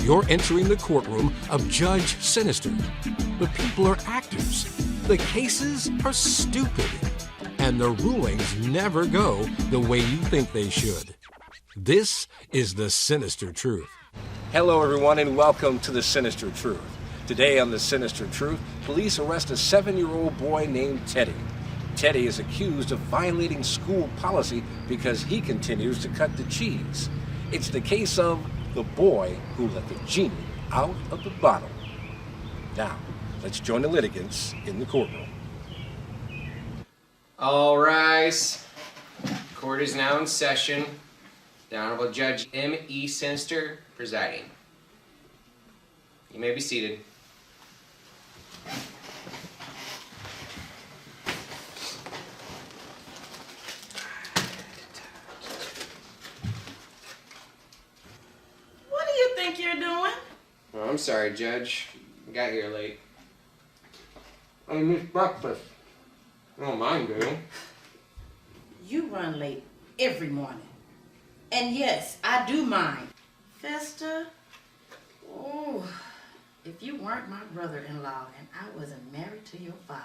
You're entering the courtroom of Judge Sinister. The people are actors. The cases are stupid. And the rulings never go the way you think they should. This is the Sinister Truth. Hello, everyone, and welcome to the Sinister Truth. Today on the Sinister Truth, police arrest a 7-year-old boy named Teddy. Teddy is accused of violating school policy because he continues to cut the cheese. It's the case of the boy who let the genie out of the bottle. Now, let's join the litigants in the courtroom. All rise. Court is now in session. The Honorable Judge M.E. Sinister presiding. You may be seated. What do you think you're doing? Oh, I'm sorry, Judge. I got here late. I missed breakfast. I don't mind doing. You run late every morning. And yes, I do mind. Festa, oh, if you weren't my brother-in-law and I wasn't married to your father.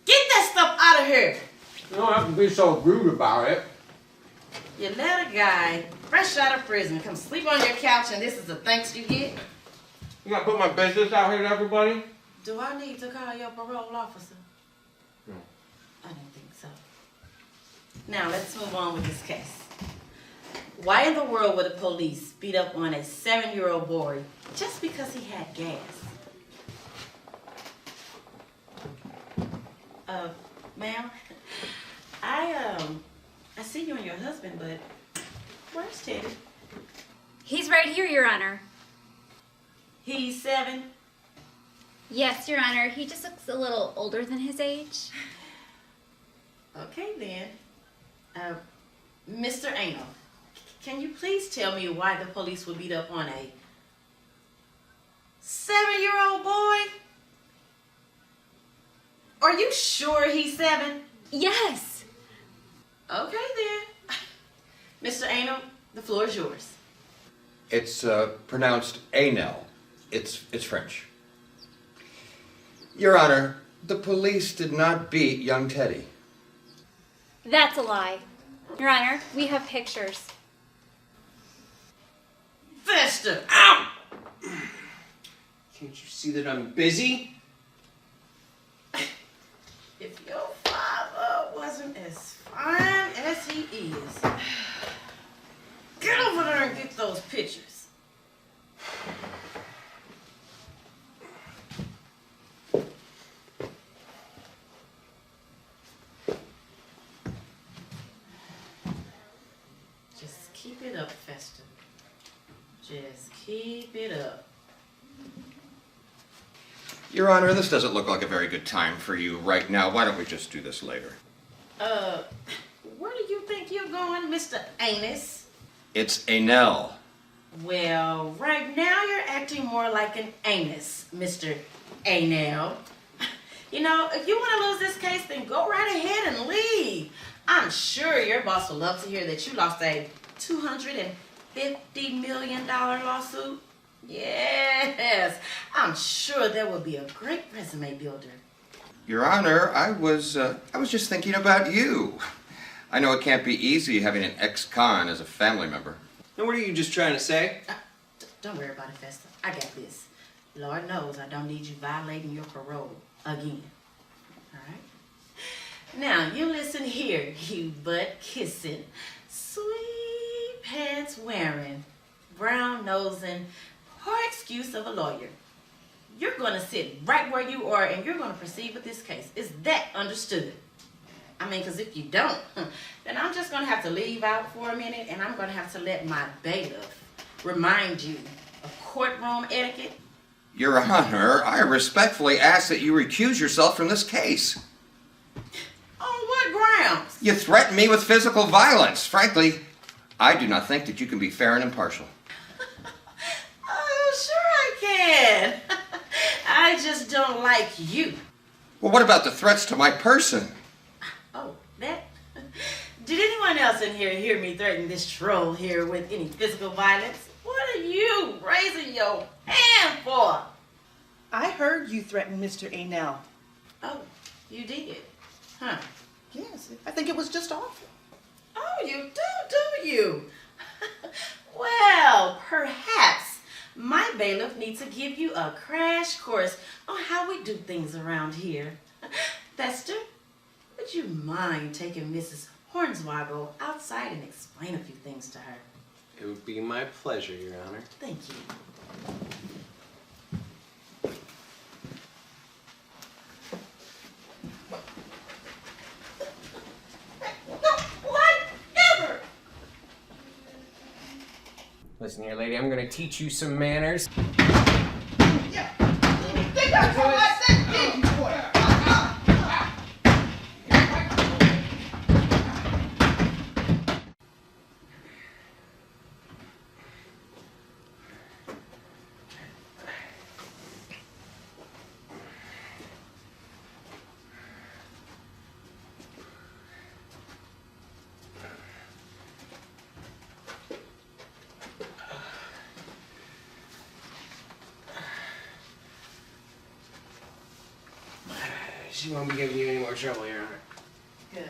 Get that stuff out of here! You don't have to be so rude about it. You let a guy fresh out of prison come sleep on your couch and this is the thanks you get? You gotta put my business out here to everybody? Do I need to call your parole officer? No. I don't think so. Now let's move on with this case. Why in the world would the police beat up on a 7-year-old boy just because he had gas? Ma'am, I see you and your husband, but where's Teddy? He's right here, Your Honor. He's 7? Yes, Your Honor. He just looks a little older than his age. Okay then. Mr. Anal, can you please tell me why the police would beat up on a 7-year-old boy? Are you sure he's 7? Yes. Okay then. Mr. Anal, the floor is yours. It's pronounced Anel. It's French. Your Honor, the police did not beat young Teddy. That's a lie. Your Honor, we have pictures. Festa! Ow! Can't you see that I'm busy? If your father wasn't as fine as he is, get over there and get those pictures. Just keep it up, Festa. Just keep it up. Your Honor, this doesn't look like a very good time for you right now. Why don't we just do this later? Where do you think you're going, Mr. Anus? It's Anel. Well, right now you're acting more like an anus, Mr. Anel. You know, if you want to lose this case, then go right ahead and leave. I'm sure your boss will love to hear that you lost a $250 million lawsuit. Yes, I'm sure that would be a great resume builder. Your Honor, I was just thinking about you. I know it can't be easy having an ex-con as a family member. And what are you just trying to say? Don't worry about it, Festa. I got this. Lord knows I don't need you violating your parole again. All right? Now, you listen here, you butt-kissing, sweet pants-wearing, brown-nosing, poor excuse of a lawyer. You're going to sit right where you are and you're going to proceed with this case. Is that understood? I mean, because if you don't, then I'm just going to have to leave out for a minute and I'm going to have to let my bailiff remind you of courtroom etiquette. Your Honor, I respectfully ask that you recuse yourself from this case. On what grounds? You threaten me with physical violence. Frankly, I do not think that you can be fair and impartial. Oh, sure I can. I just don't like you. Well, what about the threats to my person? Oh, that? Did anyone else in here hear me threaten this troll here with any physical violence? What are you raising your your hand for? I heard you threaten Mr. Anel. Oh, you did? Huh? Yes, I think it was just awful. Oh, you do you? Well, perhaps my bailiff needs to give you a crash course on how we do things around here. Fester, would you mind taking Mrs. Hornswoggle outside and explain a few things to her? It would be my pleasure, Your Honor. Thank you. Whatever! Listen here, lady, I'm gonna teach you some manners. She won't be giving you any more trouble, Your Honor. Good.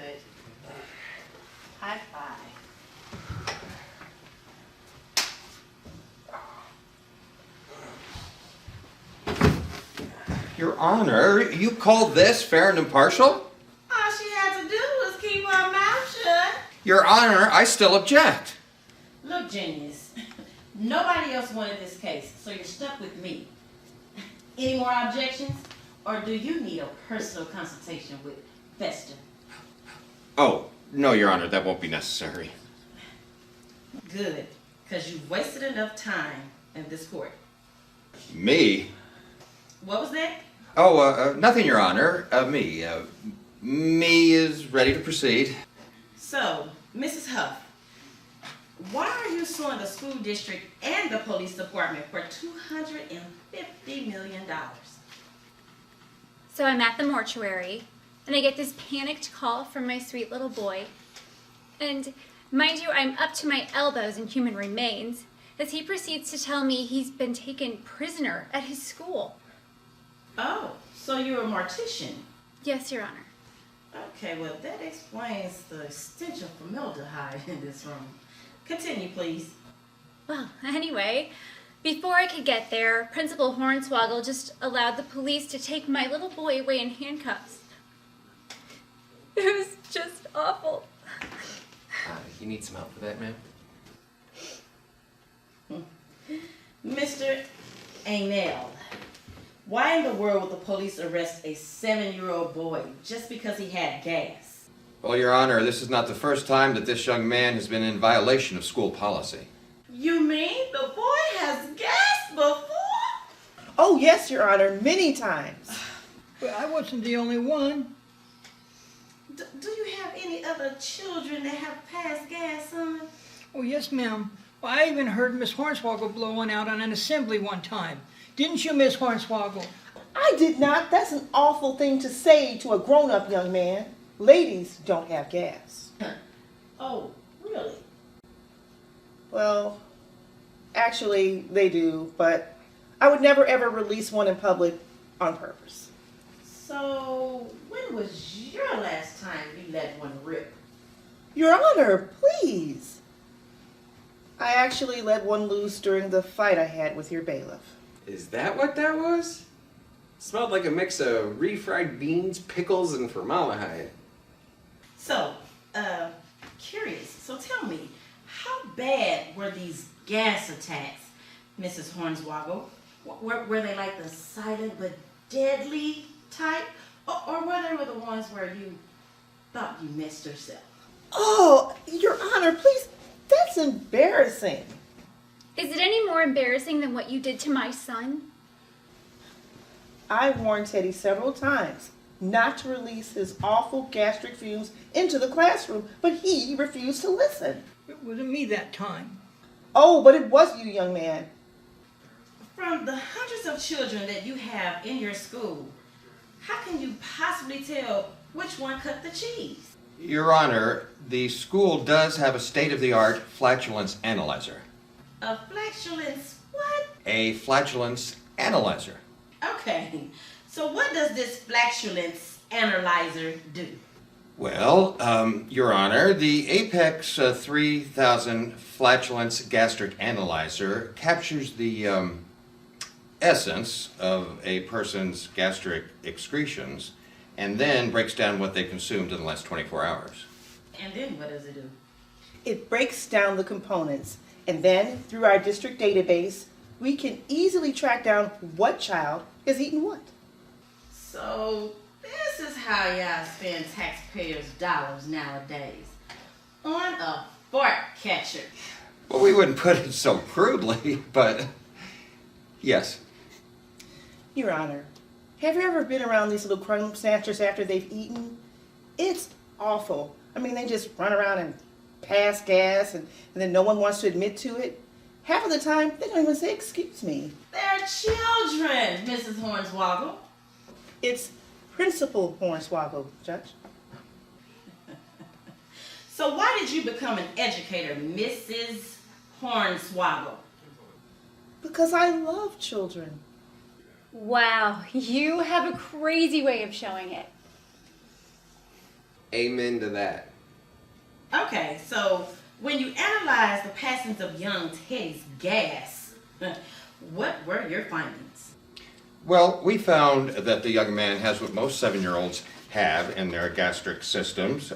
High five. Your Honor, you call this fair and impartial? All she had to do was keep her mouth shut. Your Honor, I still object. Look, Genius, nobody else wanted this case, so you're stuck with me. Any more objections? Or do you need a personal consultation with Fester? Oh, no, Your Honor, that won't be necessary. Good, because you've wasted enough time in this court. Me? What was that? Oh, nothing, Your Honor. Me is ready to proceed. So, Mrs. Huff, why are you suing the school district and the police department for $250 million? So I'm at the mortuary, and I get this panicked call from my sweet little boy. And mind you, I'm up to my elbows in human remains, as he proceeds to tell me he's been taken prisoner at his school. Oh, so you're a mortician? Yes, Your Honor. Okay, well, that explains the stench of formaldehyde in this room. Continue, please. Well, anyway, before I could get there, Principal Hornswoggle just allowed the police to take my little boy away in handcuffs. It was just awful. You need some help with that, ma'am? Mr. Anel, why in the world would the police arrest a 7-year-old boy just because he had gas? Well, Your Honor, this is not the first time that this young man has been in violation of school policy. You mean the boy has gas before? Oh, yes, Your Honor, many times. Well, I wasn't the only one. Do you have any other children that have passed gas, son? Oh, yes, ma'am. Well, I even heard Miss Hornswoggle blow one out on an assembly one time. Didn't you, Miss Hornswoggle? I did not. That's an awful thing to say to a grown-up young man. Ladies don't have gas. Oh, really? Well, actually, they do, but I would never ever release one in public on purpose. So, when was your last time you let one rip? Your Honor, please. I actually let one loose during the fight I had with your bailiff. Is that what that was? Smelled like a mix of refried beans, pickles, and formaldehyde. So, curious. So tell me, how bad were these gas attacks, Mrs. Hornswoggle? Were they like the silent but deadly type? Or were they the ones where you thought you missed yourself? Oh, Your Honor, please. That's embarrassing. Is it any more embarrassing than what you did to my son? I warned Teddy several times not to release his awful gastric fumes into the classroom, but he refused to listen. It wasn't me that time. Oh, but it was you, young man. From the hundreds of children that you have in your school, how can you possibly tell which one cut the cheese? Your Honor, the school does have a state-of-the-art flatulence analyzer. A flatulence what? a flatulence analyzer. Okay, so what does this flatulence analyzer do? Well, Your Honor, the Apex 3000 flatulence gastric analyzer captures the essence of a person's gastric excretions and then breaks down what they consumed in the last 24 hours. And then what does it do? It breaks down the components, and then through our district database, we can easily track down what child is eating what. So this is how y'all spend taxpayers' dollars nowadays. On a fart catcher. Well, we wouldn't put it so crudely, but yes. Your Honor, have you ever been around these little crumb snatchers after they've eaten? It's awful. I mean, they just run around and pass gas, and then no one wants to admit to it. Half of the time, they don't even say, "Excuse me." They're children, Mrs. Hornswoggle. It's Principal Hornswoggle, Judge. So why did you become an educator, Mrs. Hornswoggle? Because I love children. Wow, you have a crazy way of showing it. Amen to that. Okay, so when you analyzed the passings of young Teddy's gas, what were your findings? Well, we found that the young man has what most 7-year-olds have in their gastric systems,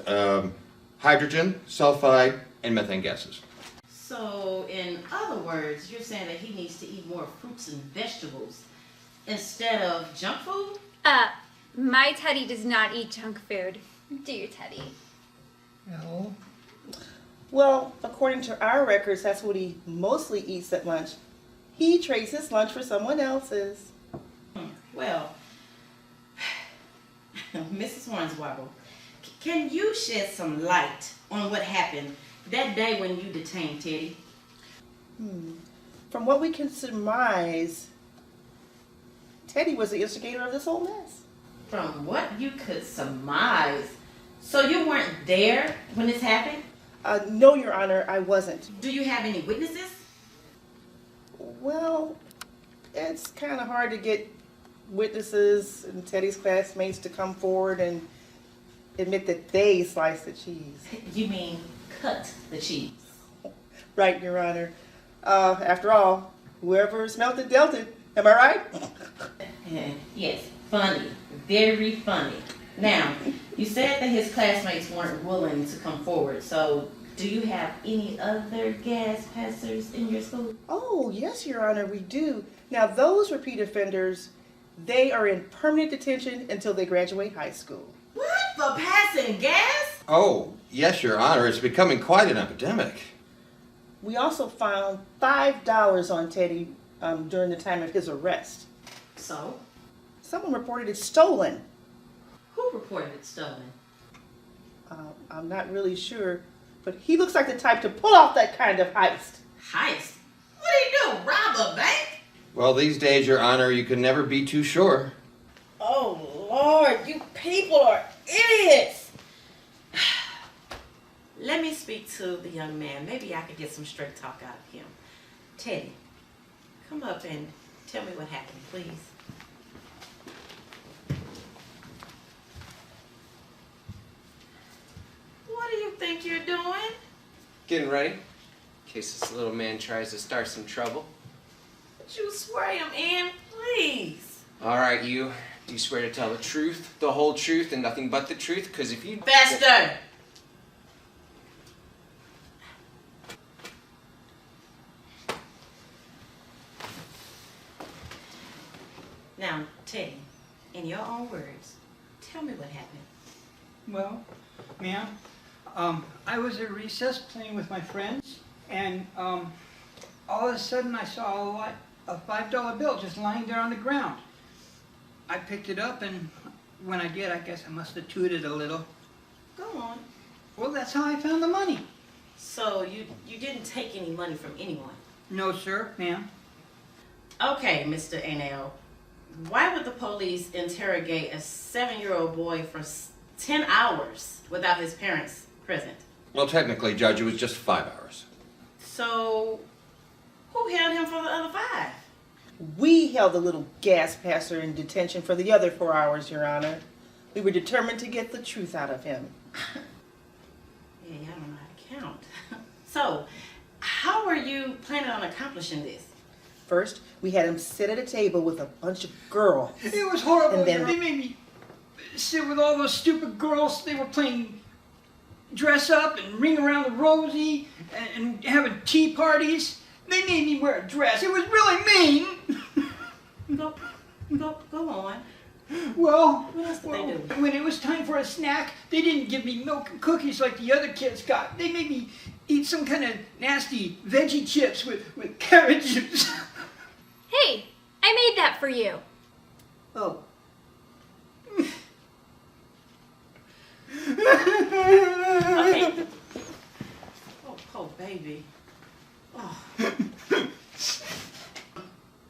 hydrogen, sulfide, and methane gases. So in other words, you're saying that he needs to eat more fruits and vegetables instead of junk food? My Teddy does not eat junk food. Do you, Teddy? No. Well, according to our records, that's what he mostly eats at lunch. He trades his lunch for someone else's. Well, Mrs. Hornswoggle, can you shed some light on what happened that day when you detained Teddy? From what we can surmise, Teddy was the instigator of this whole mess. From what you could surmise. So you weren't there when this happened? No, Your Honor, I wasn't. Do you have any witnesses? Well, it's kind of hard to get witnesses and Teddy's classmates to come forward and admit that they sliced the cheese. You mean cut the cheese? Right, Your Honor. After all, whoever smelt it dealt it. Am I right? Yes, funny. Very funny. Now, you said that his classmates weren't willing to come forward, so do you have any other gas passers in your school? Oh, yes, Your Honor, we do. Now, those repeat offenders, they are in permanent detention until they graduate high school. What? For passing gas? Oh, yes, Your Honor, it's becoming quite an epidemic. We also found $5 on Teddy during the time of his arrest. So? Someone reported it stolen. Who reported it stolen? I'm not really sure, but he looks like the type to pull off that kind of heist. Heist? What did he do? Rob a bank? Well, these days, Your Honor, you can never be too sure. Oh, Lord, you people are idiots. Let me speak to the young man. Maybe I could get some straight talk out of him. Teddy, come up and tell me what happened, please. What do you think you're doing? Getting ready, in case this little man tries to start some trouble. Would you swear him in, please? All right, you. Do you swear to tell the truth, the whole truth, and nothing but the truth? Because if you... Faster! Now, Teddy, in your own words, tell me what happened. Well, ma'am, I was at recess playing with my friends, and all of a sudden I saw a $5 bill just lying there on the ground. I picked it up, and when I did, I guess I must have tooted a little. Go on. Well, that's how I found the money. So you didn't take any money from anyone? No, sir, ma'am. Okay, Mr. Anel. Why would the police interrogate a 7-year-old boy for 10 hours without his parents present? Well, technically, Judge, it was just 5 hours. So, who held him for the other 5? held the little gas passer in detention for the other 4 hours, Your Honor. We were determined to get the truth out of him. Yeah, I don't know how to count. So, how are you planning on accomplishing this? First, we had him sit at a table with a bunch of girls. It was horrible. And then- They made me sit with all those stupid girls. They were playing dress up and ring around the rosy and having tea parties. They made me wear a dress. It was really mean. Go on. Well, What else did they do? when it was time for a snack, they didn't give me milk and cookies like the other kids got. They made me eat some kind of nasty veggie chips with carrot juice. Hey, I made that for you. Oh, Okay. Oh, poor baby. Oh.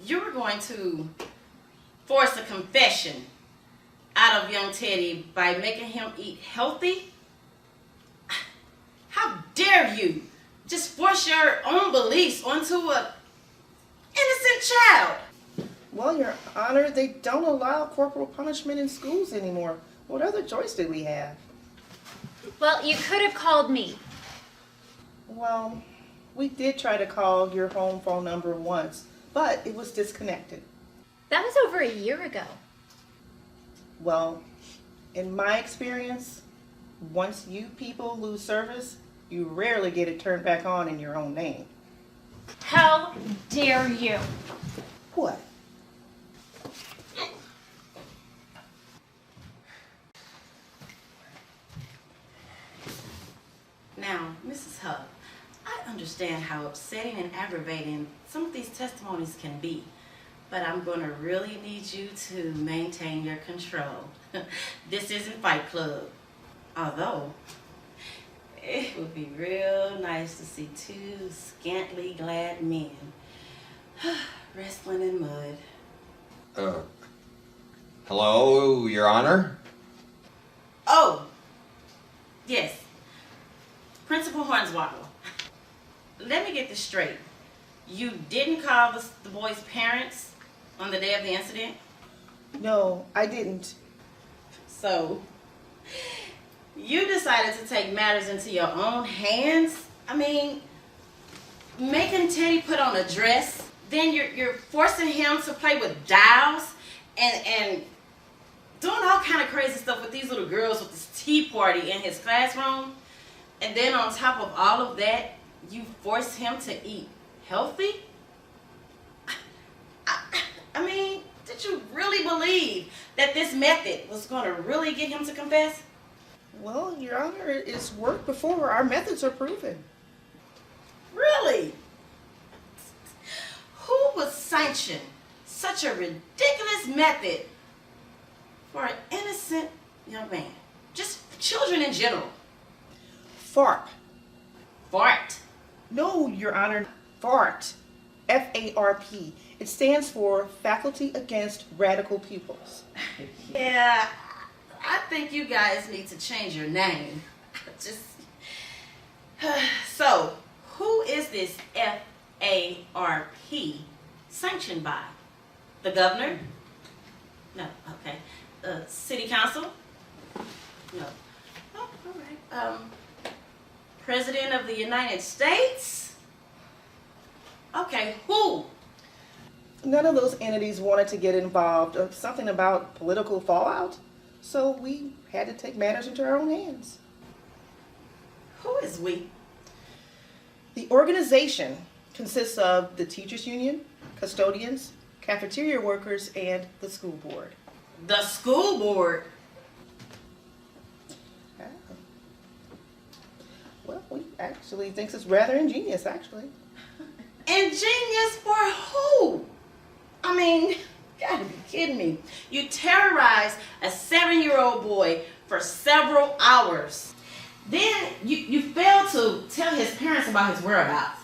You're going to force a confession out of young Teddy by making him eat healthy? How dare you just force your own beliefs onto an innocent child? well, Your Honor, they don't allow corporal punishment in schools anymore. What other choice did we have? Well, you could have called me. Well, we did try to call your home phone number once, but it was disconnected. That was over a year ago. Well, in my experience, once you people lose service, you rarely get it turned back on in your own name. How dare you? What? Now, Mrs. Hubb, I understand how upsetting and aggravating some of these testimonies can be, but I'm going to really need you to maintain your control. This isn't Fight Club. Although, it would be real nice to see two scantily clad men wrestling in mud. Hello, Your Honor? Oh, yes. Principal Hornswoggle, let me get this straight. You didn't call the boy's parents on the day of the incident? No, I didn't. So, you decided to take matters into your own hands? I mean, making Teddy put on a dress, then you're forcing him to play with dolls and doing all kind of crazy stuff with these little girls with this tea party in his classroom. And then on top of all of that, you force him to eat healthy? I mean, did you really believe that this method was going to really get him to confess? Well, Your Honor, it's worked before. Our methods are proven. Really? Who would sanction such a ridiculous method for an innocent young man? Just children in general. FARP. Fart. No, Your Honor, FART. FARP. It stands for Faculty Against Radical Pupils. Yeah, I think you guys need to change your name. Just so, who is this FARP sanctioned by? The governor? No. Okay. City council? No. Oh, all right. President of the United States? Okay, who? None of those entities wanted to get involved of something about political fallout, so we had to take matters into our own hands. Who is we? The organization consists of the teachers union, custodians, cafeteria workers, and the school board. The school board. Well, we actually think it's rather ingenious, actually. Ingenious for who? I mean, you gotta be kidding me. You terrorized a 7-year-old boy for several hours. Then you failed to tell his parents about his whereabouts.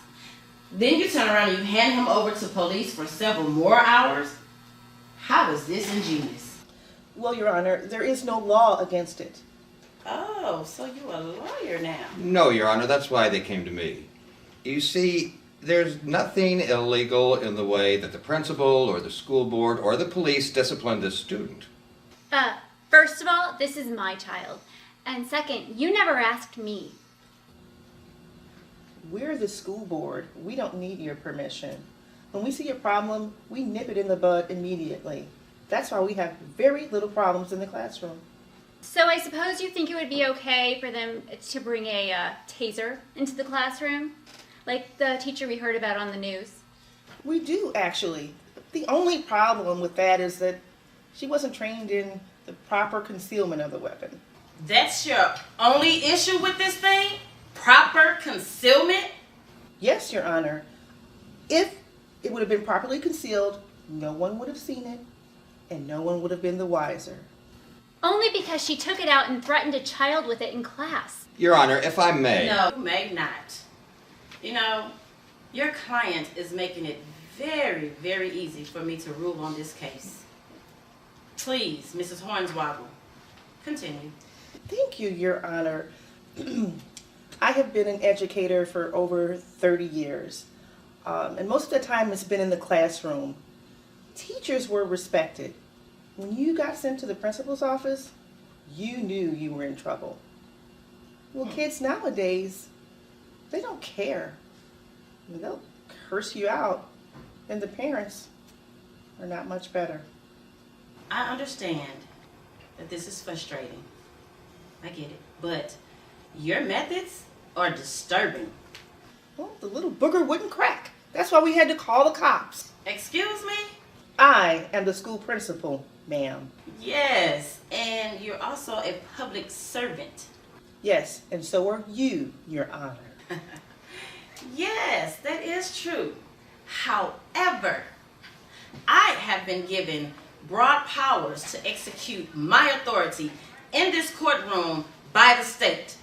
Then you turn around and you hand him over to police for several more hours. How is this ingenious? Well, Your Honor, there is no law against it. Oh, so you're a lawyer now. No, Your Honor, that's why they came to me. You see, There's nothing illegal in the way that the principal or the school board or the police discipline this student. First of all, this is my child. And second, you never asked me. We're the school board. We don't need your permission. When we see a problem, we nip it in the bud immediately. That's why we have very little problems in the classroom. So I suppose you think it would be okay for them to bring a taser into the classroom? Like the teacher we heard about on the news? We do, actually. The only problem with that is that she wasn't trained in the proper concealment of the weapon. That's your only issue with this thing? Proper concealment? Yes, Your Honor. If it would have been properly concealed, no one would have seen it, and no one would have been the wiser. Only because she took it out and threatened a child with it in class. Your Honor, if I may. No, you may not. You know, your client is making it very, very easy for me to rule on this case. Please, Mrs. Hornswoggle, continue. Thank you, Your Honor. I have been an educator for over 30 years, and most of the time it's been in the classroom. Teachers were respected. When you got sent to the principal's office, you knew you were in trouble. Well, kids nowadays, they don't care. I mean, they'll curse you out, and the parents are not much better. I understand that this is frustrating. I get it. But your methods are disturbing. Well, the little booger wouldn't crack. That's why we had to call the cops. Excuse me? I am the school principal, ma'am. Yes, and you're also a public servant. Yes, and so are you, Your Honor. Yes, that is true. However, I have been given broad powers to execute my authority in this courtroom by the state.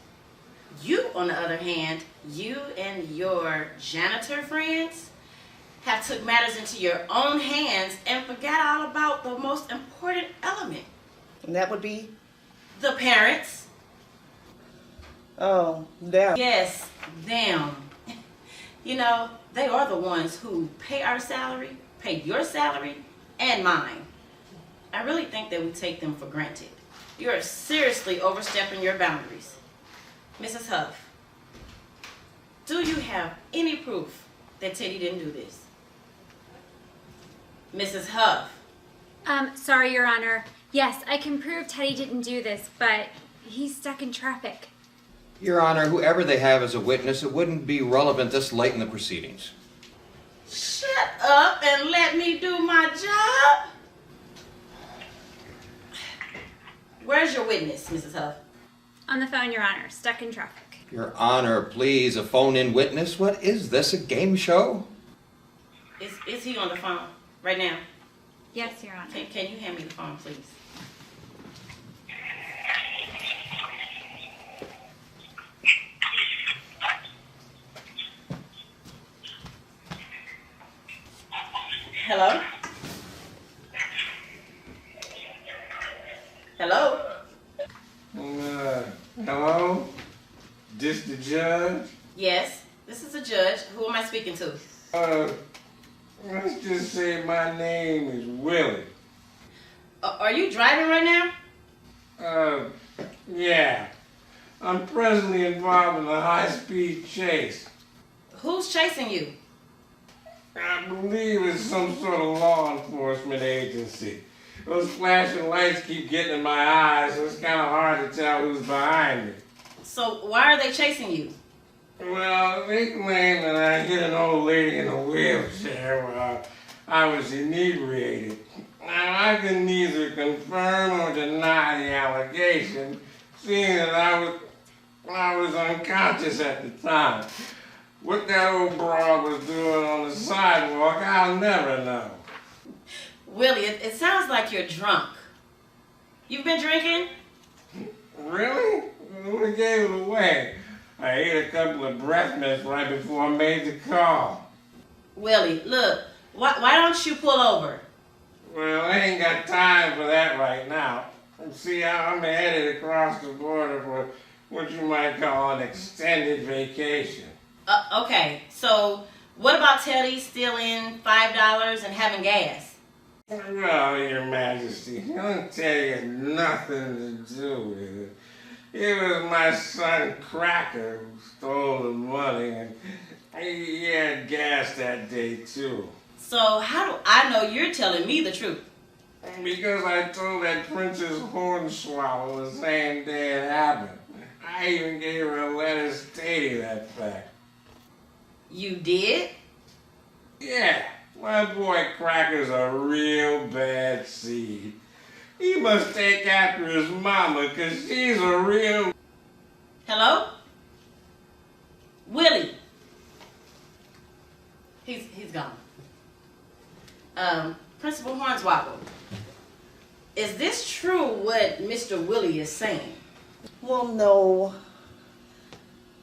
You, on the other hand, you and your janitor friends have took matters into your own hands and forgot all about the most important element. And that would be? The parents. Oh, them. Yes, them. You know, they are the ones who pay our salary, pay your salary, and mine. I really think that we take them for granted. You're seriously overstepping your boundaries. Mrs. Huff, do you have any proof that Teddy didn't do this? Mrs. Huff. Sorry, Your Honor. Yes, I can prove Teddy didn't do this, but he's stuck in traffic. Your Honor, whoever they have as a witness, it wouldn't be relevant this late in the proceedings. Shut up and let me do my job. Where's your witness, Mrs. Huff? On the phone, Your Honor. Stuck in traffic. Your Honor, please, a phone-in witness? What is this, a game show? Is he on the phone right now? Yes, Your Honor. Can you hand me the phone, please? Hello? Hello? Hello? This the judge? Yes, this is the judge. Who am I speaking to? Let's just say my name is Willie. Are you driving right now? Yeah. I'm presently involved in a high-speed chase. Who's chasing you? I believe it's some sort of law enforcement agency. Those flashing lights keep getting in my eyes, so it's kind of hard to tell who's behind me. So why are they chasing you? Well, they claim that I hit an old lady in a wheelchair while I was inebriated. Now, I can neither confirm or deny the allegation, seeing that I was unconscious at the time. What that old broad was doing on the sidewalk, I'll never know. Willie, it sounds like you're drunk. You've been drinking? Really? Who gave it away? I ate a couple of breath mints right before I made the call. Willie, look, why don't you pull over? Well, I ain't got time for that right now. See, I'm headed across the border for what you might call an extended vacation. Okay, so What about Teddy stealing $5 and having gas? No, Your Majesty, don't tell you nothing to do with it. It was my son Cracker who stole the money, and he had gas that day too. So how do I know you're telling me the truth? Because I told that Princess Hornswoggle the same day it happened. I even gave her a letter stating that fact. You did? Yeah, my boy Cracker's a real bad seed. He must take after his mama, 'cause she's a real... Hello? Willie. He's gone. Principal Hornswoggle, is this true what Mr. Willie is saying? Well, no.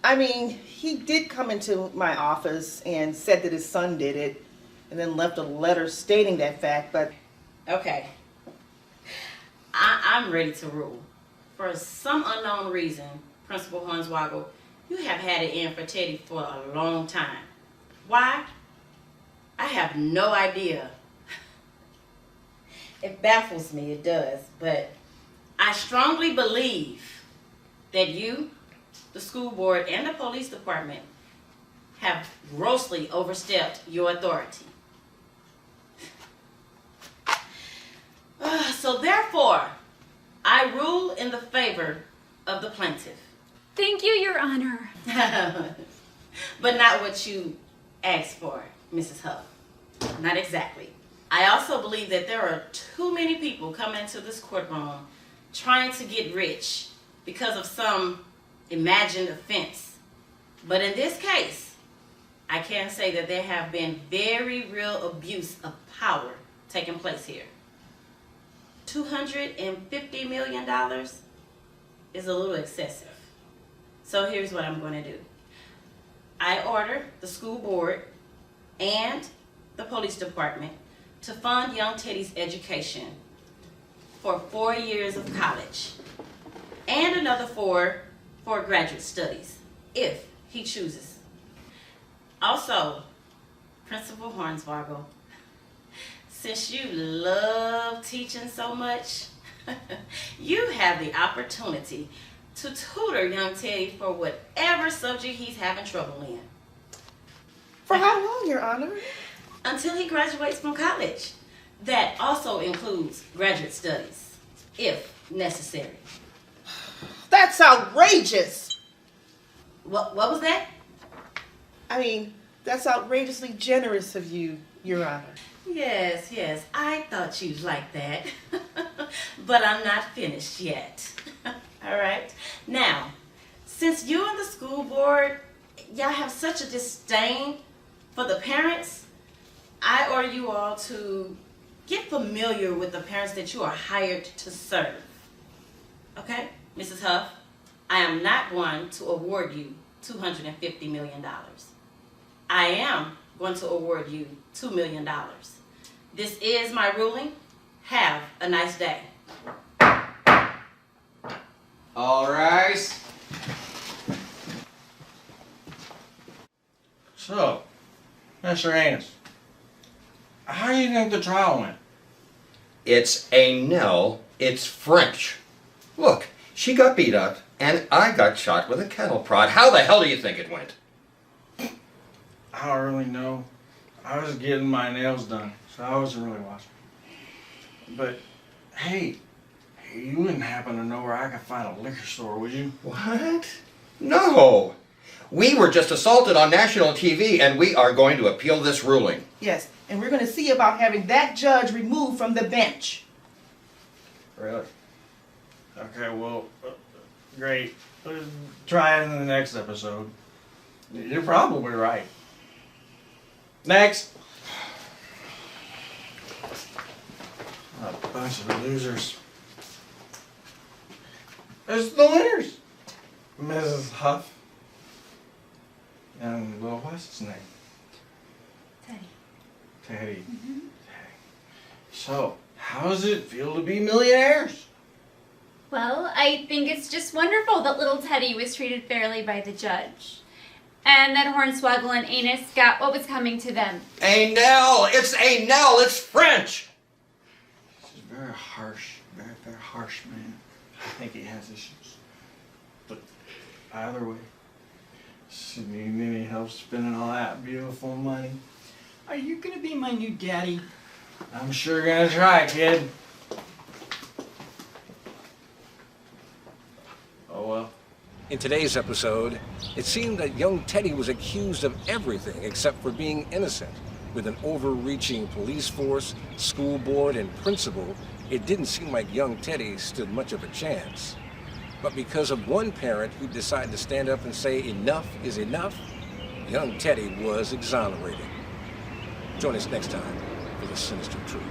I mean, he did come into my office and said that his son did it, and then left a letter stating that fact, but... Okay. I'm ready to rule. For some unknown reason, Principal Hornswoggle, you have had it in for Teddy for a long time. Why? I have no idea. It baffles me, it does, but I strongly believe that you, the school board, and the police department have grossly overstepped your authority. So therefore, I rule in the favor of the plaintiff. Thank you, Your Honor. But not what you asked for, Mrs. Huff. Not exactly. I also believe that there are too many people coming into this courtroom trying to get rich because of some imagined offense. But in this case, I can say that there have been very real abuse of power taking place here. $250 million is a little excessive. So here's what I'm going to do. I order the school board and the police department to fund young Teddy's education for 4 years of college and another 4 for graduate studies, if he chooses. Also, Principal Hornswoggle, since you love teaching so much, you have the opportunity to tutor young Teddy for whatever subject he's having trouble in. For how long, Your Honor? Until he graduates from college. That also includes graduate studies, if necessary. That's outrageous! What was that? I mean, that's outrageously generous of you, Your Honor. Yes, I thought you'd like that. But I'm not finished yet. All right? Now, since you and the school board, y'all have such a disdain for the parents, I order you all to get familiar with the parents that you are hired to serve. Okay? Mrs. Huff, I am not going to award you $250 million. I am going to award you $2 million. This is my ruling. Have a nice day. All rise. So, Mr. Anus, how do you think the trial went? It's a no, it's French. Look, she got beat up, and I got shot with a kettle prod. How the hell do you think it went? I don't really know. I was getting my nails done, so I wasn't really watching. But, hey, you wouldn't happen to know where I could find a liquor store, would you? What? No. We were just assaulted on national TV, and we are going to appeal this ruling. Yes, and we're going to see about having that judge removed from the bench. Really? Okay, well, great. Try it in the next episode. You're probably right. Next! A bunch of losers. There's the winners! Mrs. Huff. And little, what's his name? Teddy. Teddy. Teddy. So, how does it feel to be millionaires? Well, I think it's just wonderful that little Teddy was treated fairly by the judge. And that hornswaggling anus got what was coming to them. Anel! It's Anel! It's French! This is very harsh, very, very harsh, man. I think he has issues. But either way, Sydney need help spending all that beautiful money. Are you gonna be my new daddy? I'm sure gonna try, kid. Oh well. In today's episode, it seemed that young Teddy was accused of everything except for being innocent. With an overreaching police force, school board, and principal, it didn't seem like young Teddy stood much of a chance. But because of one parent who decided to stand up and say enough is enough, young Teddy was exonerated. Join us next time for the Sinister Truth.